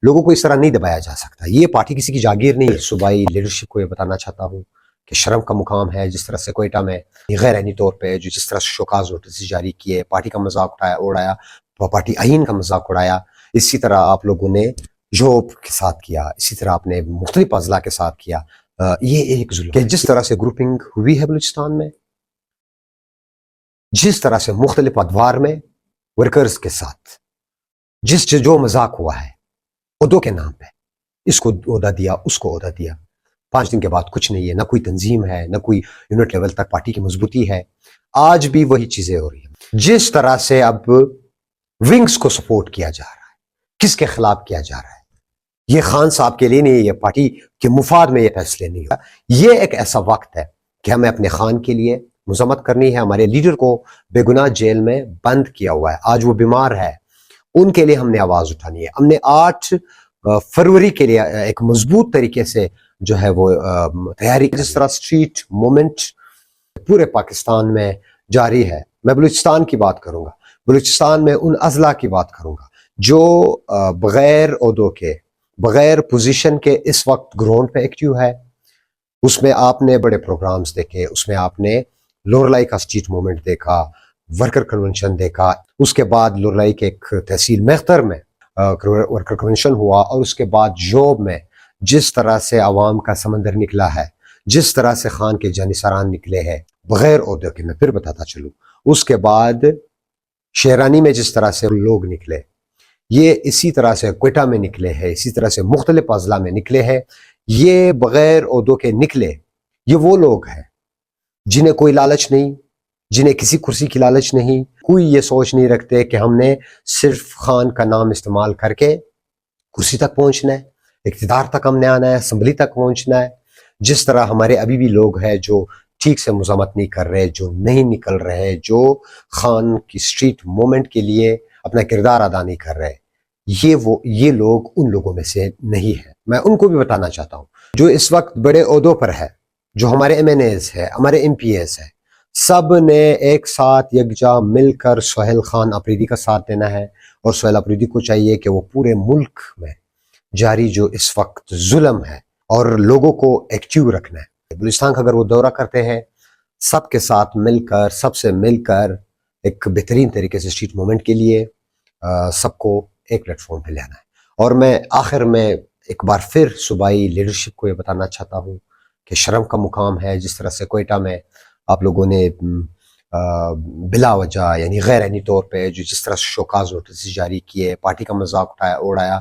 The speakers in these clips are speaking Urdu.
لوگوں کو اس طرح نہیں دبایا جا سکتا. یہ پارٹی کسی کی جاگیر نہیں ہے. صوبائی لیڈرشپ کو یہ بتانا چاہتا ہوں کہ شرم کا مقام ہے. جس طرح سے کوئٹہ میں غیر عینی طور پہ جس طرح سے شوکاز نوٹس جاری کیے، پارٹی کا مذاق اڑایا، پارٹی آئین کا مذاق اڑایا، اسی طرح آپ لوگوں نے جوب کے ساتھ کیا، اسی طرح آپ نے مختلف اضلاع کے ساتھ کیا. یہ ایک ظلم کہ جس طرح سے گروپنگ ہوئی ہے بلوچستان میں، جس طرح سے مختلف ادوار میں ورکرز کے ساتھ جو مذاق ہوا ہے عہدوں کے نام پہ، اس کو عہدہ دیا، اس کو عہدہ دیا. 5 دن کے بعد کچھ نہیں ہے، نہ کوئی تنظیم ہے، نہ کوئی یونٹ لیول تک پارٹی کی مضبوطی ہے. آج بھی وہی چیزیں ہو رہی ہیں. جس طرح سے اب ونگز کو سپورٹ کیا جا رہا ہے، کس کے خلاف کیا جا رہا ہے؟ یہ خان صاحب کے لیے نہیں، یہ پارٹی کے مفاد میں یہ فیصلے نہیں ہوا. یہ ایک ایسا وقت ہے کہ ہمیں اپنے خان کے لیے مذمت کرنی ہے. ہمارے لیڈر کو بے گناہ جیل میں بند کیا ہوا ہے، آج وہ بیمار ہے، ان کے لیے ہم نے آواز اٹھانی ہے. ہم نے 8 فروری کے لیے ایک مضبوط طریقے سے جو ہے وہ تیاری. جس طرح اسٹریٹ موومنٹ پورے پاکستان میں جاری ہے، میں بلوچستان کی بات کروں گا. بلوچستان میں ان اضلاع کی بات کروں گا جو بغیر عہدوں کے، بغیر پوزیشن کے اس وقت گراؤنڈ پہ ایکٹیو ہے. اس میں آپ نے بڑے پروگرامز دیکھے، اس میں آپ نے لورلائی کا اسٹریٹ موومنٹ دیکھا، ورکر کنونشن دیکھا. اس کے بعد لورلائی کے ایک تحصیل میختر میں ورکر کنونشن ہوا، اور اس کے بعد جوب میں جس طرح سے عوام کا سمندر نکلا ہے، جس طرح سے خان کے جانثاران نکلے ہیں بغیر عہدے کے، میں پھر بتاتا چلوں. اس کے بعد شیرانی میں جس طرح سے لوگ نکلے، یہ اسی طرح سے کوئٹہ میں نکلے ہیں، اسی طرح سے مختلف اضلاع میں نکلے ہیں. یہ بغیر عہدوں کے نکلے، یہ وہ لوگ ہیں جنہیں کوئی لالچ نہیں، جنہیں کسی کرسی کی لالچ نہیں، کوئی یہ سوچ نہیں رکھتے کہ ہم نے صرف خان کا نام استعمال کر کے کرسی تک پہنچنا ہے، اقتدار تک ہم نے آنا ہے، اسمبلی تک پہنچنا ہے. جس طرح ہمارے ابھی بھی لوگ ہیں جو ٹھیک سے مزاحمت نہیں کر رہے، جو نہیں نکل رہے، جو خان کی اسٹریٹ موومنٹ کے لیے اپنا کردار ادا نہیں کر رہے، یہ لوگ ان لوگوں میں سے نہیں ہے. میں ان کو بھی بتانا چاہتا ہوں جو اس وقت بڑے عہدوں پر ہے، جو ہمارے ایم این ایز ہے، ہمارے ایم پی ایز ہے. سب نے ایک ساتھ یکجا مل کر سہیل خان آفریدی کا ساتھ دینا ہے، اور سہیل آفریدی کو چاہیے کہ وہ پورے ملک میں جاری جو اس وقت ظلم ہے اور لوگوں کو ایکٹیو رکھنا ہے. بلوچستان کا اگر وہ دورہ کرتے ہیں، سب کے ساتھ مل کر، سب سے مل کر ایک بہترین طریقے سے اسٹریٹ موومنٹ کے لیے سب کو ایک پلیٹ فارم پہ لانا ہے. اور میں آخر میں ایک بار پھر صوبائی لیڈرشپ کو یہ بتانا چاہتا ہوں کہ شرم کا مقام ہے. جس طرح سے کوئٹہ میں آپ لوگوں نے بلا وجہ یعنی غیر عینی طور پہ جس طرح سے شوکاز نوٹس جاری کیے، پارٹی کا مذاق اڑایا،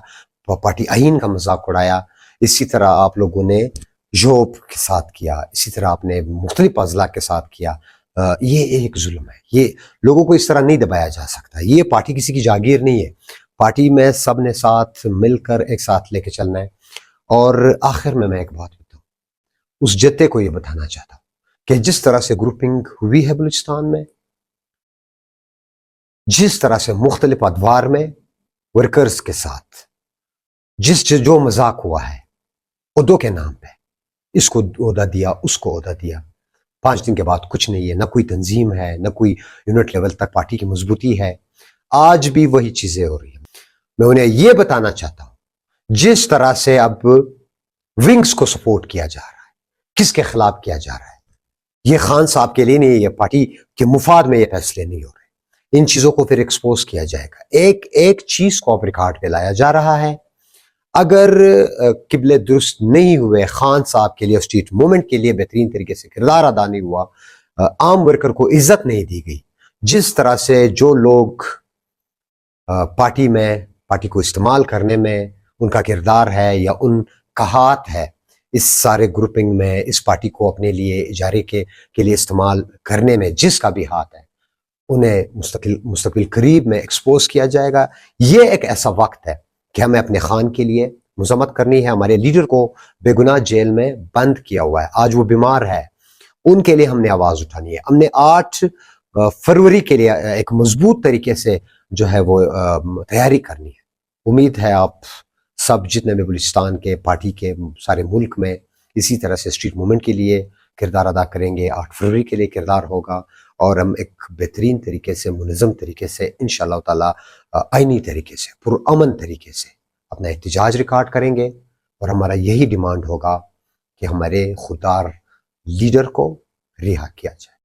پارٹی آئین کا مذاق اڑایا، اسی طرح آپ لوگوں نے جوب کے ساتھ کیا، اسی طرح آپ نے مختلف اضلاع کے ساتھ کیا. یہ ایک ظلم ہے. یہ لوگوں کو اس طرح نہیں دبایا جا سکتا. یہ پارٹی کسی کی جاگیر نہیں ہے. پارٹی میں سب نے ساتھ مل کر ایک ساتھ لے کے چلنا ہے. اور آخر میں ایک بات بتاؤں، اس جتے کو یہ بتانا چاہتا ہوں کہ جس طرح سے گروپنگ ہوئی ہے بلوچستان میں، جس طرح سے مختلف ادوار میں ورکرز کے ساتھ جو مذاق ہوا ہے عہدوں کے نام پہ، اس کو عہدہ دیا، اس کو عہدہ دیا. 5 دن کے بعد کچھ نہیں ہے، نہ کوئی تنظیم ہے، نہ کوئی یونٹ لیول تک پارٹی کی مضبوطی ہے. آج بھی وہی چیزیں ہو رہی ہیں. میں انہیں یہ بتانا چاہتا ہوں جس طرح سے اب ونگز کو سپورٹ کیا جا رہا ہے، کس کے خلاف کیا جا رہا ہے؟ یہ خان صاحب کے لیے نہیں، یہ پارٹی کے مفاد میں یہ فیصلے نہیں ہو رہے. ان چیزوں کو پھر ایکسپوز کیا جائے گا. ایک چیز کو ریکارڈ پہ لایا جا رہا ہے. اگر قبلے درست نہیں ہوئے، خان صاحب کے لیے، اسٹریٹ موومنٹ کے لیے بہترین طریقے سے کردار ادا نہیں ہوا، عام ورکر کو عزت نہیں دی گئی، جس طرح سے جو لوگ پارٹی کو استعمال کرنے میں ان کا کردار ہے یا ان کا ہاتھ ہے، اس سارے گروپنگ میں اس پارٹی کو اپنے لیے اجارے کے لیے استعمال کرنے میں جس کا بھی ہاتھ ہے، انہیں مستقبل قریب میں ایکسپوز کیا جائے گا. یہ ایک ایسا وقت ہے کہ ہمیں اپنے خان کے لیے مذمت کرنی ہے. ہمارے لیڈر کو بے گناہ جیل میں بند کیا ہوا ہے، آج وہ بیمار ہے، ان کے لیے ہم نے آواز اٹھانی ہے. ہم نے 8 فروری کے لیے ایک مضبوط طریقے سے جو ہے وہ تیاری کرنی ہے. امید ہے آپ سب جتنے بھی بلوچستان کے، پارٹی کے، سارے ملک میں اسی طرح سے اسٹریٹ موومنٹ کے لیے کردار ادا کریں گے. 8 فروری کے لیے کردار ہوگا، اور ہم ایک بہترین طریقے سے، منظم طریقے سے، انشاءاللہ تعالی آئینی طریقے سے، پرامن طریقے سے اپنا احتجاج ریکارڈ کریں گے اور ہمارا یہی ڈیمانڈ ہوگا کہ ہمارے خوددار لیڈر کو رہا کیا جائے۔